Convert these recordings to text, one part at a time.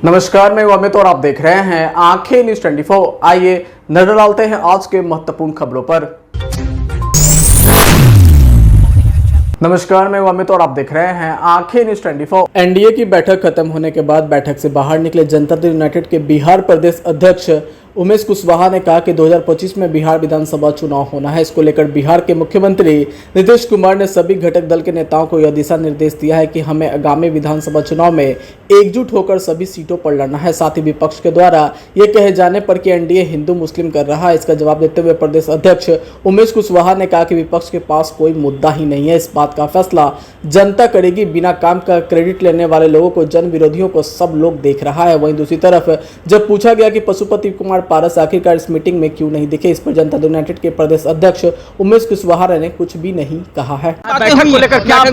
नमस्कार, मैं अमित और आप देख रहे हैं आंखें न्यूज 24। आइए नजर डालते हैं आज के महत्वपूर्ण खबरों पर। नमस्कार, मैं अमित और आप देख रहे हैं आंखें न्यूज 24। एनडीए की बैठक खत्म होने के बाद बैठक से बाहर निकले जनता दल यूनाइटेड के बिहार प्रदेश अध्यक्ष उमेश कुशवाहा ने कहा कि 2025 में बिहार विधानसभा चुनाव होना है। इसको लेकर बिहार के मुख्यमंत्री नीतीश कुमार ने सभी घटक दल के नेताओं को यह दिशा निर्देश दिया है कि हमें आगामी विधानसभा चुनाव में एकजुट होकर सभी सीटों पर लड़ना है। साथ ही विपक्ष के द्वारा ये कहे जाने पर कि एनडीए हिंदू मुस्लिम कर रहा है, इसका जवाब देते हुए प्रदेश अध्यक्ष उमेश कुशवाहा ने कहा कि विपक्ष के पास कोई मुद्दा ही नहीं है, इस बात का फैसला जनता करेगी। बिना काम का क्रेडिट लेने वाले लोगों को, जन विरोधियों को सब लोग देख रहा है। वहीं दूसरी तरफ जब पूछा गया कि पशुपति कुमार पारस आखिरकार इस मीटिंग में क्यों नहीं दिखे, इस पर जनता दल यूनाइटेड के प्रदेश अध्यक्ष उमेश कुशवाहा ने कुछ भी नहीं कहा है। बैठक को लेकर क्या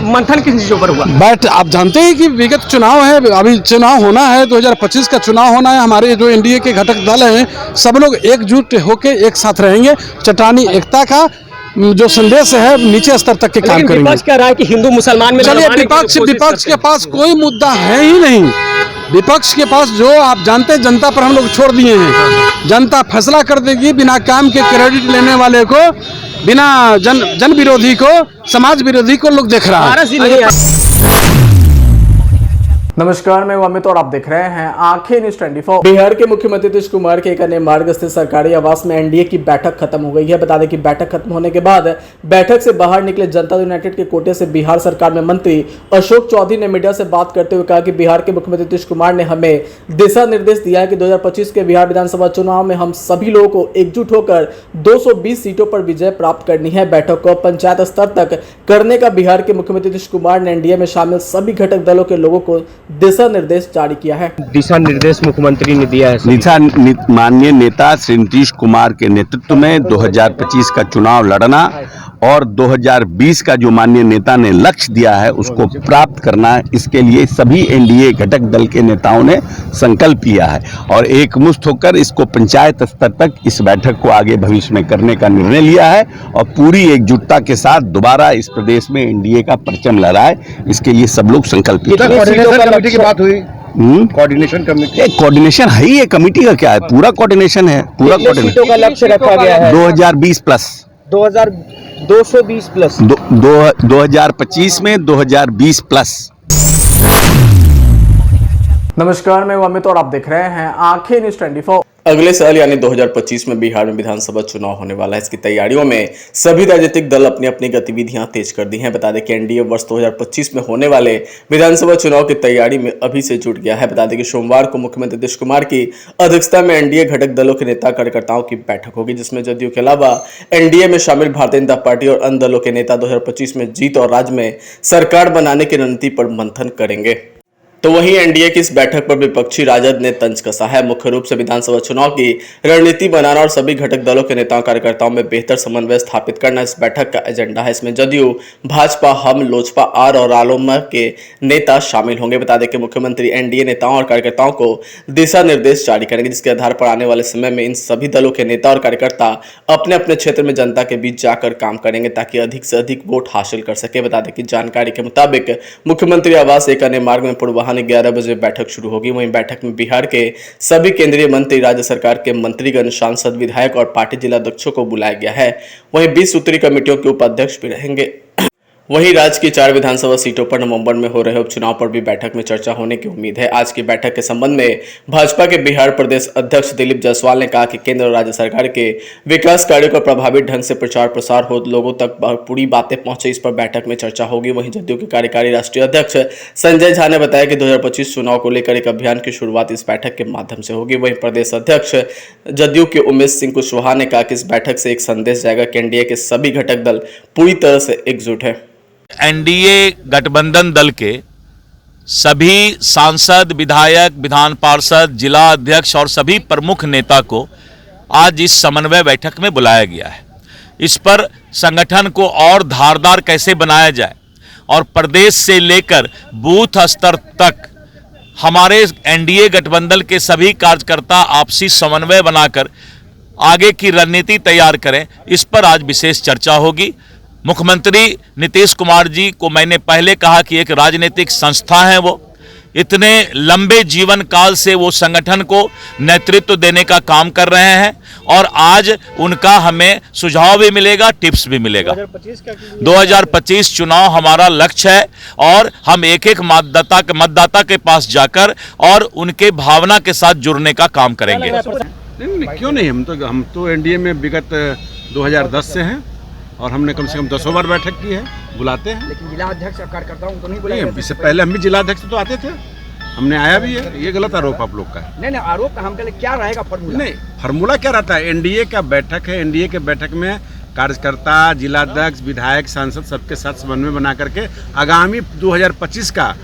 मंथन किस चीजों पर हुआ? आप जानते हैं कि विगत चुनाव है, अभी चुनाव होना है, 2025 का चुनाव होना है। हमारे जो एनडीए के घटक दल हैं सब लोग एकजुट होकर एक साथ रहेंगे। चट्टानी एकता का जो संदेश है नीचे स्तर तक के काम करेंगे। विपक्ष कह रहा है कि हिंदू मुसलमान में चलिए, विपक्ष के पास कोई मुद्दा है ही नहीं। विपक्ष के पास जो आप जानते हैं, जनता पर हम लोग छोड़ दिए हैं। जनता फैसला कर देगी। बिना काम के क्रेडिट लेने वाले को, बिना जन विरोधी को, समाज विरोधी को लोग देख रहा है। नमस्कार, मैं अमित और आप देख रहे हैं आंखें न्यूज 24। बिहार के मुख्यमंत्री नीतीश कुमार के एक अन्य मार्ग स्थित सरकारी आवास में एनडीए की बैठक खत्म हो गई है। बता दें कि बैठक खत्म होने के बाद बैठक से बाहर निकले जनता दल यूनाइटेड के कोटे से बिहार सरकार में मंत्री अशोक चौधरी ने मीडिया से बात करते हुए कहा कि बिहार के मुख्यमंत्री नीतीश कुमार ने हमें दिशा निर्देश दिया है कि 2025 के बिहार विधानसभा चुनाव में हम सभी लोगों को एकजुट होकर 220 सीटों पर विजय प्राप्त करनी है। बैठक को पंचायत स्तर तक करने का बिहार के मुख्यमंत्री नीतीश कुमार ने एनडीए में शामिल सभी घटक दलों के लोगों को दिशा निर्देश जारी किया है। दिशा निर्देश मुख्यमंत्री ने दिया है। माननीय नेता श्री नीतीश कुमार के नेतृत्व में 2025 का चुनाव लड़ना और 2020 का जो माननीय नेता ने लक्ष्य दिया है उसको प्राप्त करना, इसके लिए सभी एनडीए घटक दल के नेताओं ने संकल्प लिया है और एकमुश्त होकर इसको पंचायत स्तर तक इस बैठक को आगे भविष्य में करने का निर्णय लिया है और पूरी एकजुटता के साथ दोबारा इस प्रदेश में एनडीए का परचम लहराए, इसके लिए सब लोग संकल्प लिया। कमेटी की बात हुई, कोऑर्डिनेशन कमेटी, कोऑर्डिनेशन है ही, कमेटी का क्या है, पूरा कोऑर्डिनेशन है। पूरा सीटों का लक्ष्य रखा गया है 2020 प्लस 220 प्लस 2025 में 2020 प्लस। नमस्कार, मैं अमित और आप देख रहे हैं आंखें न्यूज 24। अगले साल यानी 2025 में बिहार में विधानसभा चुनाव होने वाला है। इसकी तैयारियों में सभी राजनीतिक दल अपनी अपनी गतिविधियां तेज कर दी हैं। बता दें कि एनडीए वर्ष 2025 में होने वाले विधानसभा चुनाव की तैयारी में अभी से जुट गया है। बता दें कि सोमवार को मुख्यमंत्री नीतीश कुमार की अध्यक्षता में एनडीए घटक दलों के नेता कार्यकर्ताओं की बैठक होगी, जिसमें जदयू के अलावा एनडीए में शामिल भारतीय जनता पार्टी और अन्य दलों के नेता 2025 में जीत और राज्य में सरकार बनाने की रणनीति पर मंथन करेंगे। तो वहीं एनडीए की इस बैठक पर विपक्षी राजद ने तंज कसा है। मुख्य रूप से विधानसभा चुनाव की रणनीति बनाना और सभी घटक दलों के नेताओं कार्यकर्ताओं में बेहतर समन्वय स्थापित करना इस बैठक का एजेंडा है। इसमें जदयू, भाजपा, हम, लोजपा, आर और रालोसपा के नेता शामिल होंगे। बता दें कि मुख्यमंत्री एनडीए नेताओं और कार्यकर्ताओं को दिशा निर्देश जारी करेंगे, जिसके आधार पर आने वाले समय में इन सभी दलों के नेता और कार्यकर्ता अपने अपने क्षेत्र में जनता के बीच जाकर काम करेंगे ताकि अधिक से अधिक वोट हासिल कर सके। बता दें कि जानकारी के मुताबिक मुख्यमंत्री आवास एक अन्य मार्ग में पूर्वाह्न 11 बजे बैठक शुरू होगी। वहीं बैठक में बिहार के सभी केंद्रीय मंत्री, राज्य सरकार के मंत्रीगण, सांसद, विधायक और पार्टी जिलाध्यक्षों को बुलाया गया है। वहीं 20 सूत्री कमेटियों के उपाध्यक्ष भी रहेंगे। वहीं राज्य की 4 विधानसभा सीटों पर नवंबर में हो रहे उपचुनाव पर भी बैठक में चर्चा होने की उम्मीद है। आज की बैठक के संबंध में भाजपा के बिहार प्रदेश अध्यक्ष दिलीप जायसवाल ने कहा कि केंद्र और राज्य सरकार के विकास कार्यों का प्रभावी ढंग से प्रचार प्रसार हो, लोगों तक पूरी बातें पहुंचे, इस पर बैठक में चर्चा होगी। वहीं जदयू के कार्यकारी राष्ट्रीय अध्यक्ष संजय झा ने बताया कि 2025 चुनाव को लेकर एक अभियान की शुरुआत इस बैठक के माध्यम से होगी। वहीं प्रदेश अध्यक्ष जदयू के उमेश सिंह कुशवाहा ने कहा कि इस बैठक से एक संदेश जाएगा कि एनडीए के सभी घटक दल पूरी तरह से एकजुट है। एनडीए गठबंधन दल के सभी सांसद, विधायक, विधान पार्षद, जिला अध्यक्ष और सभी प्रमुख नेता को आज इस समन्वय बैठक में बुलाया गया है। इस पर संगठन को और धारदार कैसे बनाया जाए और प्रदेश से लेकर बूथ स्तर तक हमारे एनडीए गठबंधन के सभी कार्यकर्ता आपसी समन्वय बनाकर आगे की रणनीति तैयार करें, इस पर आज विशेष चर्चा होगी। मुख्यमंत्री नीतीश कुमार जी को मैंने पहले कहा कि एक राजनीतिक संस्था है वो, इतने लंबे जीवन काल से वो संगठन को नेतृत्व देने का काम कर रहे हैं और आज उनका हमें सुझाव भी मिलेगा, टिप्स भी मिलेगा। 2025 चुनाव हमारा लक्ष्य है और हम एक एक मतदाता के पास जाकर और उनके भावना के साथ जुड़ने का काम करेंगे। नहीं, क्यों नहीं, हम तो एनडीए में विगत 2010 से हैं और हमने कम से कम 10 बार बैठक की है, बुलाते हैं। लेकिन जिला अध्यक्ष कार्यकर्ताओं को नहीं नहीं, इससे पहले हम भी जिला अध्यक्ष तो आते थे, हमने आया भी है। ये गलत आरोप आप लोग का है। नहीं आरोप हम कह क्या रहेगा फॉर्मूला? नहीं, फार्मूला क्या रहता है? एनडीए का बैठक है, एनडीए के बैठक में कार्यकर्ता, जिलाध्यक्ष, विधायक, सांसद सबके साथ समन्वय बना करके आगामी 2025 का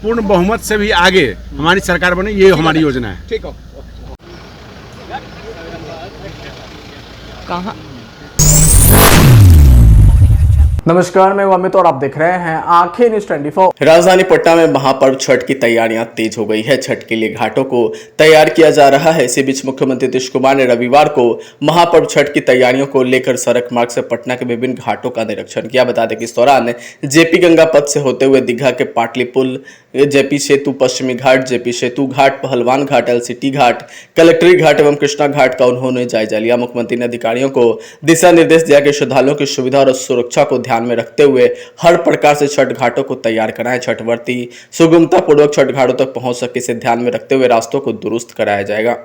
पूर्ण बहुमत से भी आगे हमारी सरकार बने, ये हमारी योजना है। ठीक हो। कहाँ? नमस्कार, मैं अमित और आप देख रहे हैं आंखें न्यूज 24। राजधानी पटना में महापर्व छठ की तैयारियां तेज हो गई है। छठ के लिए घाटों को तैयार किया जा रहा है। इसी बीच मुख्यमंत्री नीतीश कुमार ने रविवार को महापर्व छठ की तैयारियों को लेकर सड़क मार्ग से पटना के विभिन्न घाटों का निरीक्षण किया। बता दें कि इस दौरान जेपी गंगा पथ से होते हुए दीघा के पाटली पुल, जेपी सेतु पश्चिमी घाट, जेपी सेतु घाट, पहलवान घाट, एलसीटी घाट, कलेक्ट्री घाट एवं कृष्णा घाट का उन्होंने जायजा लिया। मुख्यमंत्री ने अधिकारियों को दिशा निर्देश दिया कि श्रद्धालुओं की सुविधा और सुरक्षा को ध्यान में रखते हुए हर प्रकार से छठ घाटों को तैयार कराएं। छठ व्रती सुगमता पूर्वक छठ घाटों तक पहुंच सके, इसे ध्यान में रखते हुए रास्तों को दुरुस्त कराया जाएगा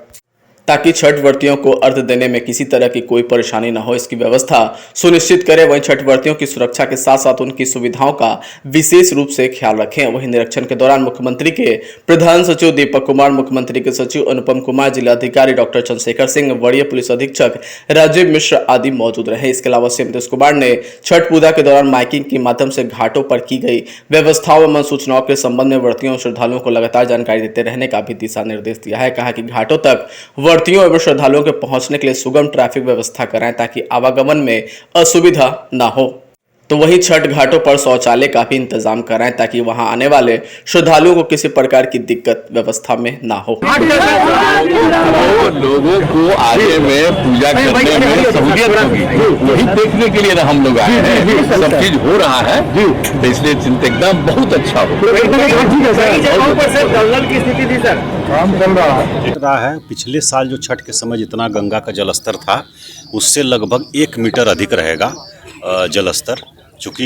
ताकि छठ व्रतियों को अर्घ देने में किसी तरह की कोई परेशानी न हो, इसकी व्यवस्था सुनिश्चित करें। वहीं छठ व्रतियों की सुरक्षा के साथ साथ उनकी सुविधाओं का विशेष रूप से ख्याल रखें। वहीं निरीक्षण के दौरान मुख्यमंत्री के प्रधान सचिव दीपक कुमार, मुख्यमंत्री के सचिव अनुपम कुमार, जिलाधिकारी डॉक्टर चंद्रशेखर सिंह, वरीय पुलिस अधीक्षक राजीव मिश्र आदि मौजूद रहे। इसके अलावा सीएम नीतीश कुमार ने छठ पूजा के दौरान माइकिंग के माध्यम से घाटों पर की गई व्यवस्थाओं एवं सूचनाओं के संबंध में व्रतियों और श्रद्धालुओं को लगातार जानकारी देते रहने का भी दिशा निर्देश दिया है। कहा कि घाटों तक व्रतियों एवं श्रद्धालुओं के पहुंचने के लिए सुगम ट्रैफिक व्यवस्था कराएं ताकि आवागमन में असुविधा न हो। तो वहीं छठ घाटों पर शौचालय का भी इंतजाम कराएं ताकि वहां आने वाले श्रद्धालुओं को किसी प्रकार की दिक्कत व्यवस्था में ना हो। लोगों को आगे में पूजा करने में सहूलियत होगी, वही देखने के लिए ना हम लोग आए हैं। सब चीज हो रहा है तो इसलिए चिंता एकदम बहुत अच्छा हो। की स्थिति थी सर, काम चल रहा है। पिछले साल जो छठ के समय जितना गंगा का जलस्तर था उससे लगभग 1 मीटर अधिक रहेगा जलस्तर। चूँकि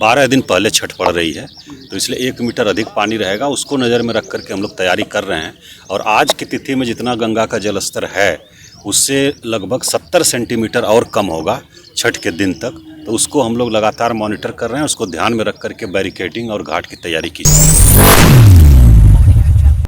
12 दिन पहले छठ पड़ रही है तो इसलिए 1 मीटर अधिक पानी रहेगा, उसको नज़र में रख करके हम लोग तैयारी कर रहे हैं। और आज की तिथि में जितना गंगा का जलस्तर है उससे लगभग 70 सेंटीमीटर और कम होगा छठ के दिन तक, तो उसको हम लोग लगातार मॉनिटर कर रहे हैं। उसको ध्यान में रख करके बैरिकेडिंग और घाट की तैयारी की।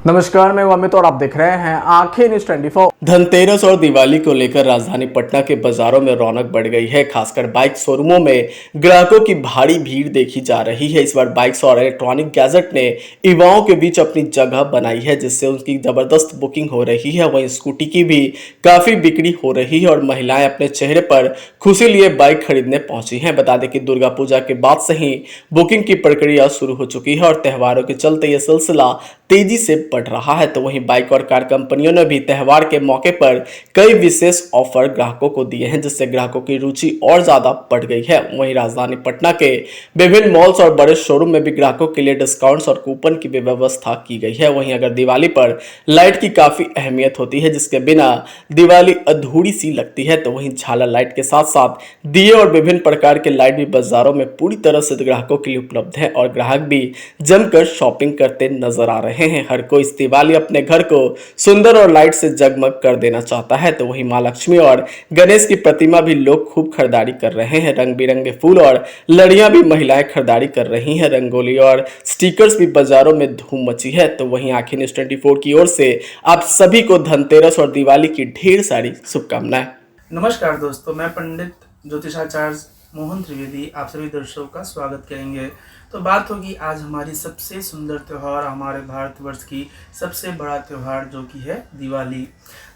नमस्कार, मैं अमित और आप देख रहे हैं आंखें न्यूज 24। धनतेरस और दिवाली को लेकर राजधानी पटना के बाजारों में रौनक बढ़ गई है। खासकर बाइक शोरूमों में ग्राहकों की भारी भीड़ देखी जा रही है। इस बार बाइक्स और इलेक्ट्रॉनिक गैजेट ने युवाओं के बीच अपनी जगह बनाई है, जिससे उनकी जबरदस्त बुकिंग हो रही है। वहीं स्कूटी की भी काफी बिक्री हो रही है और महिलाएं अपने चेहरे पर खुशी लिए बाइक खरीदने पहुंची हैं। बता दें कि दुर्गा पूजा के बाद से ही बुकिंग की प्रक्रिया शुरू हो चुकी है और त्योहारों के चलते यह सिलसिला तेजी से बढ़ रहा है। तो वहीं बाइक और कार कंपनियों ने भी त्योहार के मौके पर कई विशेष ऑफर ग्राहकों को दिए हैं, जिससे ग्राहकों की रुचि और ज्यादा बढ़ गई है। वहीं राजधानी पटना के विभिन्न मॉल्स और बड़े शोरूम में भी ग्राहकों के लिए डिस्काउंट्स और कूपन की भी व्यवस्था की गई है। वहीं अगर दिवाली पर लाइट की काफी अहमियत होती है, जिसके बिना दिवाली अधूरी सी लगती है, तो वहीं झालर लाइट के साथ साथ दिए और विभिन्न प्रकार के लाइट भी बाजारों में पूरी तरह से ग्राहकों के लिए उपलब्ध है और ग्राहक भी जमकर शॉपिंग करते नजर आ रहे हैं। हर कोई इस दिवाली अपने घर को सुंदर और लाइट से जगमग कर देना चाहता है। तो वहीं मां लक्ष्मी और गणेश की प्रतिमा भी लोग खूब खरीदारी कर रहे हैं। रंग बिरंगे फूल और लड़ियां भी महिलाएं खरीदारी कर रही हैं। रंगोली और स्टिकर्स भी बाजारों में धूम मची है। तो वहीं आंखें न्यूज 24 की ओर से आप सभी को धनतेरस और दिवाली की ढेर सारी शुभकामनाएं। नमस्कार दोस्तों, मैं पंडित ज्योतिषाचार्य मोहन त्रिवेदी आप सभी दर्शकों का स्वागत करेंगे। तो बात होगी आज हमारी सबसे सुंदर त्यौहार, हमारे भारतवर्ष की सबसे बड़ा त्यौहार जो कि है दिवाली।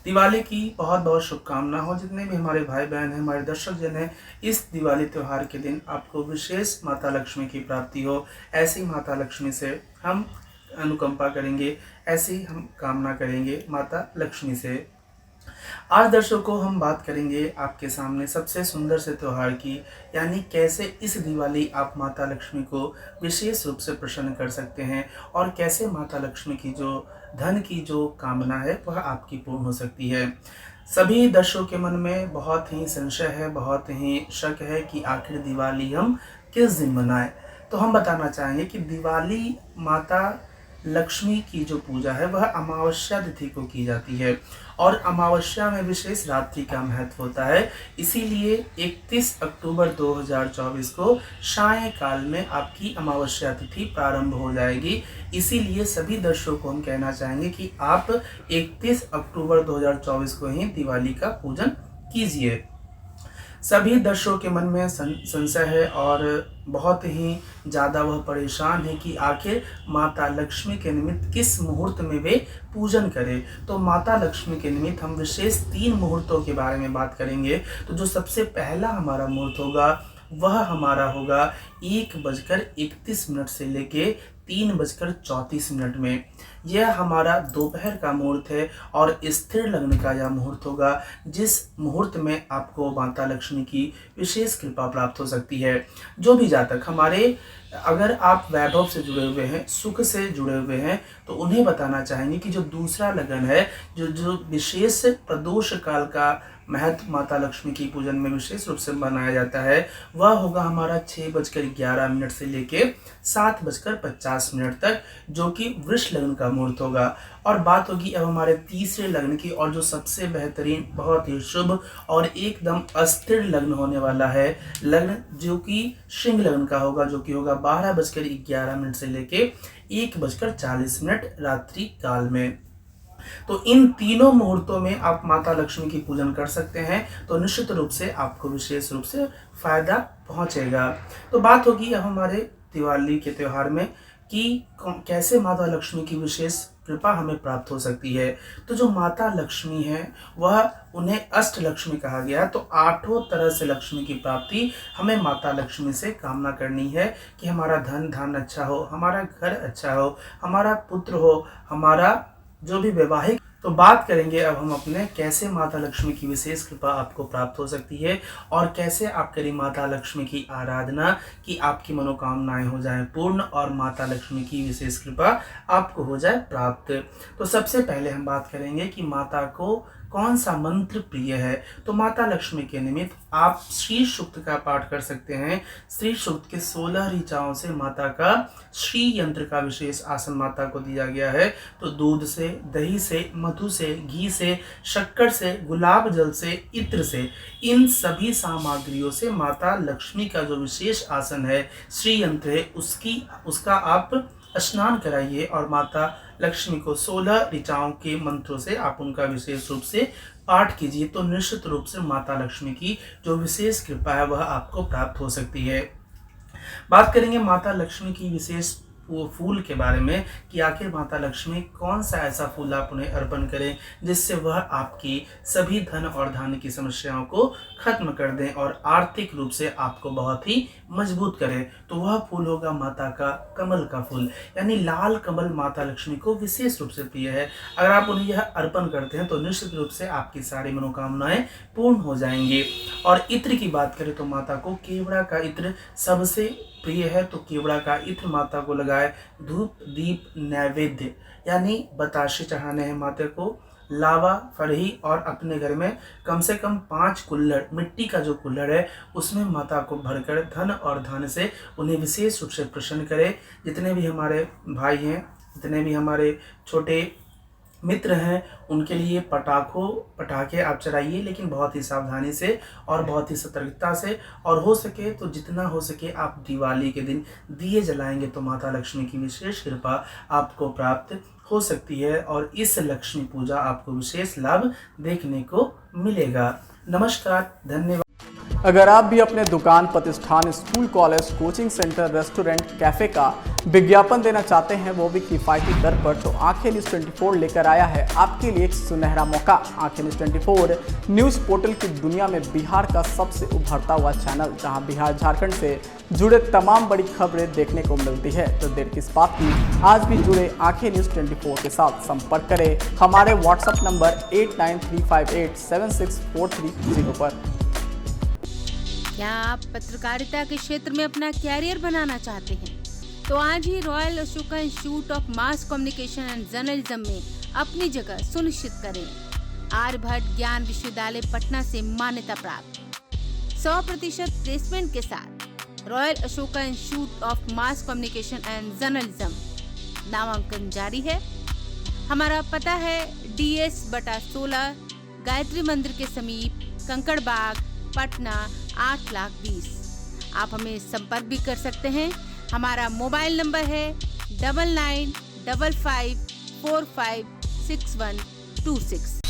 दिवाली की बहुत बहुत शुभकामना हो। जितने भी हमारे भाई बहन हैं, हमारे दर्शक जन हैं, इस दिवाली त्यौहार के दिन आपको विशेष माता लक्ष्मी की प्राप्ति हो। ऐसी माता लक्ष्मी से हम अनुकंपा करेंगे, ऐसी हम कामना करेंगे माता लक्ष्मी से। आज दर्शकों हम बात करेंगे आपके सामने सबसे सुंदर से त्यौहार की, यानी कैसे इस दिवाली आप माता लक्ष्मी को विशेष रूप से प्रसन्न कर सकते हैं और कैसे माता लक्ष्मी की जो धन की जो कामना है वह आपकी पूर्ण हो सकती है। सभी दर्शकों के मन में बहुत ही संशय है, बहुत ही शक है कि आखिर दिवाली हम किस दिन मनाएं। तो हम बताना चाहेंगे कि दिवाली माता लक्ष्मी की जो पूजा है वह अमावस्या तिथि को की जाती है और अमावस्या में विशेष रात्रि का महत्व होता है। इसीलिए 31 अक्टूबर 2024 को सायंकाल में आपकी अमावस्या तिथि प्रारंभ हो जाएगी। इसीलिए सभी दर्शकों को हम कहना चाहेंगे कि आप 31 अक्टूबर 2024 को ही दिवाली का पूजन कीजिए। सभी दर्शकों के मन में संशय है और बहुत ही ज़्यादा वह परेशान है कि आखिर माता लक्ष्मी के निमित्त किस मुहूर्त में वे पूजन करें। तो माता लक्ष्मी के निमित्त हम विशेष 3 मुहूर्तों के बारे में बात करेंगे। तो जो सबसे पहला हमारा मुहूर्त होगा वह हमारा होगा 1:31 से लेके 3:34 में। यह हमारा दोपहर का मुहूर्त है और स्थिर लग्न का यह मुहूर्त होगा, जिस मुहूर्त में आपको माता लक्ष्मी की विशेष कृपा प्राप्त हो सकती है। जो भी जातक हमारे अगर आप वैभव से जुड़े हुए हैं, सुख से जुड़े हुए हैं, तो उन्हें बताना चाहेंगे कि जो दूसरा लगन है, जो विशेष प्रदोष काल का महत्व माता लक्ष्मी की पूजन में विशेष रूप से मनाया जाता है, वह होगा हमारा 6:11 से लेके 7:50 तक, जो कि वृष लग्न का मुहूर्त होगा। और बात होगी अब हमारे तीसरे लग्न की, और जो सबसे बेहतरीन, बहुत ही शुभ और एकदम अस्थिर लग्न होने वाला है लग्न, जो कि सिंह लग्न का होगा, जो कि होगा 12:11 से लेके 1:40 रात्रि काल में। तो इन तीनों मुहूर्तों में आप माता लक्ष्मी की पूजन कर सकते हैं, तो निश्चित रूप से आपको विशेष रूप से फायदा पहुंचेगा। तो बात होगी अब हमारे दिवाली के त्यौहार में कि कैसे माता लक्ष्मी की विशेष कृपा हमें प्राप्त हो सकती है। तो जो माता लक्ष्मी है वह उन्हें अष्ट लक्ष्मी कहा गया है। तो 8 तरह से लक्ष्मी की प्राप्ति हमें माता लक्ष्मी से कामना करनी है कि हमारा धन धान अच्छा हो, हमारा घर अच्छा हो, हमारा पुत्र हो, हमारा जो भी वैवाहिक। तो बात करेंगे अब हम अपने कैसे माता लक्ष्मी की विशेष कृपा आपको प्राप्त हो सकती है और कैसे आप करें माता लक्ष्मी की आराधना कि आपकी मनोकामनाएं हो जाएं पूर्ण और माता लक्ष्मी की विशेष कृपा आपको हो जाए प्राप्त। तो सबसे पहले हम बात करेंगे कि माता को कौन सा मंत्र प्रिय है। तो माता लक्ष्मी के निमित्त आप श्री सूक्त का पाठ कर सकते हैं। श्री सूक्त के 16 ऋचाओं से माता का श्री यंत्र का विशेष आसन माता को दिया गया है। तो दूध से, दही से, मधु से, घी से, शक्कर से, गुलाब जल से, इत्र से, इन सभी सामग्रियों से माता लक्ष्मी का जो विशेष आसन है, श्री यंत्र है, उसका आप स्नान कराइए और माता लक्ष्मी को 16 ऋचाओं के मंत्रों से आप उनका विशेष रूप से पाठ कीजिए। तो निश्चित रूप से माता लक्ष्मी की जो विशेष कृपा है वह आपको प्राप्त हो सकती है। बात करेंगे माता लक्ष्मी की विशेष फूल के बारे में कि आखिर माता लक्ष्मी कौन सा ऐसा फूल आप उन्हें अर्पण करें जिससे वह आपकी सभी धन और धान्य की समस्याओं को खत्म कर दें और आर्थिक रूप से आपको बहुत ही मजबूत करें। तो वह फूल होगा माता का कमल का फूल, यानी लाल कमल माता लक्ष्मी को विशेष रूप से प्रिय है। अगर आप उन्हें यह अर्पण करते हैं तो निश्चित रूप से आपकी सारी मनोकामनाएं पूर्ण हो जाएंगी। और इत्र की बात करें तो माता को केवड़ा का इत्र सबसे प्रिय है। तो केवड़ा का इत्र माता को लगाए, धूप दीप नैवेद्य यानी बताशे चढ़ाने हैं माता को, लावा फरही, और अपने घर में कम से कम 5 कुल्हड़, मिट्टी का जो कुल्हड़ है उसमें माता को भरकर धन और धान्य से उन्हें विशेष रूप से प्रसन्न करें। जितने भी हमारे भाई हैं, जितने भी हमारे छोटे मित्र हैं, उनके लिए पटाखे आप चलाइए, लेकिन बहुत ही सावधानी से और बहुत ही सतर्कता से, और हो सके तो जितना हो सके आप दिवाली के दिन दिए जलाएंगे तो माता लक्ष्मी की विशेष कृपा आपको प्राप्त हो सकती है और इस लक्ष्मी पूजा आपको विशेष लाभ देखने को मिलेगा। नमस्कार, धन्यवाद। अगर आप भी अपने दुकान, प्रतिष्ठान, school, college, coaching centre, restaurant, cafe का विज्ञापन देना चाहते हैं, वो भी किफायती दर पर, तो आंखें न्यूज़ 24 लेकर आया है आपके लिए एक सुनहरा मौका। आंखें न्यूज़ 24 न्यूज़ पोर्टल की दुनिया में बिहार का सबसे उभरता हुआ चैनल, जहां बिहार झारखंड से जुड़े तमाम बड़ी खबरें देखने को मिलती है। तो देर किस बात की, आज भी जुड़े आंखें न्यूज़ 24 के साथ। संपर्क करें हमारे व्हाट्सएप नंबर 8935876430 पर। क्या आप पत्रकारिता के क्षेत्र में अपना कैरियर बनाना चाहते हैं? तो आज ही Royal Ashoka Institute of Mass Communication and Journalism में अपनी जगह सुनिश्चित करें। आर्यभट्ट ज्ञान विश्वविद्यालय पटना से मान्यता प्राप्त 100% प्लेसमेंट के साथ royal Ashoka Institute of Mass Communication and journalism नामांकन जारी है। हमारा पता है DS/16 गायत्री मंदिर के समीप, कंकड़ बाग, पटना 8,20,000। आप हमें संपर्क भी कर सकते हैं। हमारा मोबाइल नंबर है 9955456126।